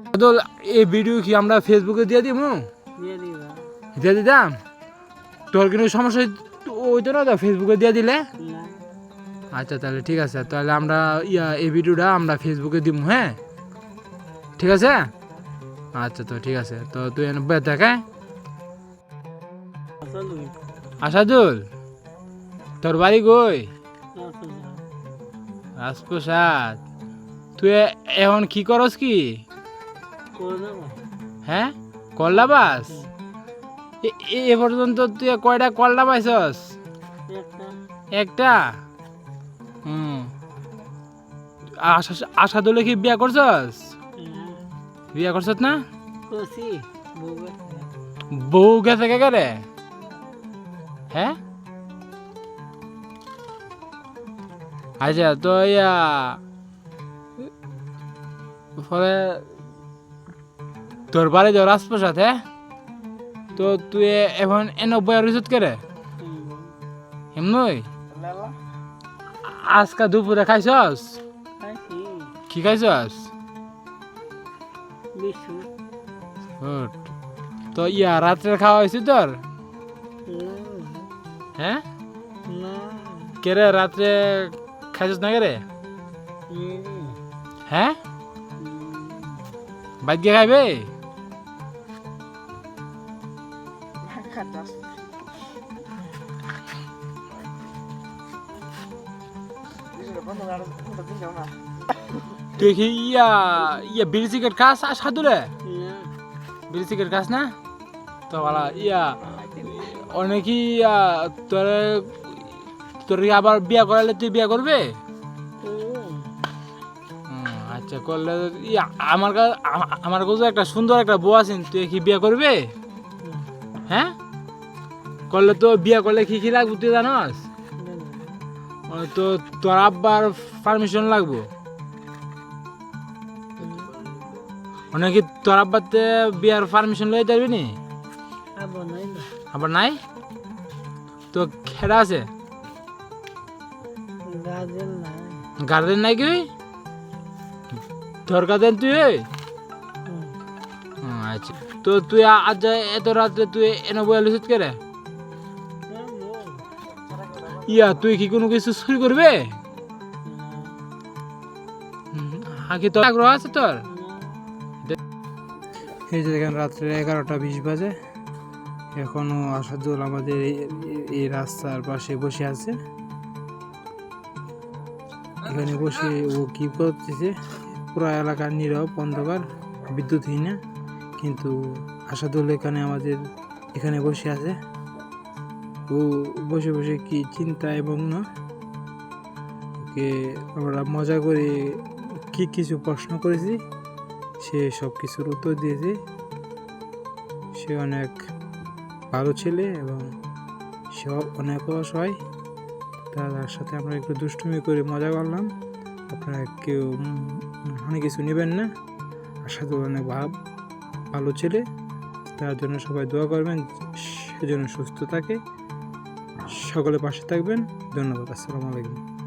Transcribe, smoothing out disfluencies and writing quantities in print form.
আসাদুল, এই ভিডিও কি আমরা ফেসবুকে দিয়ে দিব? দিয়ে দিতাম। তোর কিন্তু সমস্যা হইতো না তো ফেসবুকে দিয়ে দিলে? আচ্ছা তাহলে ঠিক আছে, তাহলে আমরা এই ভিডিওটা আমরা ফেসবুকে দিব। হ্যাঁ ঠিক আছে। আচ্ছা তো ঠিক আছে, তো তুই দেখ। হ্যাঁ আসাদুল, তোর বাড়ি কই? রাজপ্রসাদ। তুই এখন কি করস কি? হ্যাঁ করলা বাস। এ পর্যন্ত তুই কয়টা করলা পাইছস? একটা। আসাদুলে কি বিয়া করছস? বিয়া করছস না? বউ গেছে কে রে? হ্যাঁ আচ্ছা তো ফলে তোর বাড়ি যাও রাজপ্রসাদ। হ্যাঁ তো তুই এখন বইয়া রইছত কে রে? এমনই আজকা দুপুরে খাইছস? কি খাইছস? তো রাত্রে খাওয়া হয়েছে তোর? হ্যাঁ কে রে রাত্রে খাইছস না কে রে? হ্যাঁ বাইক গিয়ে খাইবে? তুই কি বিড়ি সিগারেট খাস সাধুরে? বিড়ি সিগারেট খাস না তো ভালো। অনেকই তোরে তোর আবার বিয়া করালে তুই বিয়া করবে? আচ্ছা করলে আমার কাছে একটা সুন্দর একটা বউ আছে, তুই কি বিয়া করবে? হ্যাঁ করলে তো বিয়া করলে কি কি লাগবে তুই জানস? তো তোর আব্বার পারমিশন লাগবো। অনেকে তোর আব্বাতে বিয়ার পারমিশন লই যাবি নি? আবার নাই তো খেলা আছে? গার্জেন নাই কি তোর গার্জেন তুই? আচ্ছা তো তুই আজ এত রাত্রে তুই এনে বইয়া লুচিত কে রে? তুই কি কোনো কিছু চুরি করবে? কি তোর আগ্রহ আছে তোর? এই যে দেখেন রাত্রে 11:20 বাজে, এখনো আসাদুল আমাদের এই রাস্তার পাশে বসে আছে। এখানে বসে ও কি করতেছে, পুরো এলাকা নীরব অন্ধকার বিদ্যুৎহীন, কিন্তু আসাদুল এখানে আমাদের এখানে বসে আছে। ও বসে বসে কি চিন্তা এবং না ওকে আমরা মজা করে কিছু প্রশ্ন করেছি, সে সব কিছুর উত্তর দিয়েছে। সে অনেক ভালো ছেলে এবং সে অনেক অসহায়। তার সাথে আমরা একটু দুষ্টুমি করে মজা করলাম। আপনারা কেউ অনেক কিছু নেবেন না। আশা অনেক ভালো ছেলে, তার জন্য সবাই দোয়া করবেন, সেজন্য সুস্থ থাকে। সকলে পাশে থাকবেন। ধন্যবাদ। আসসালামু আলাইকুম।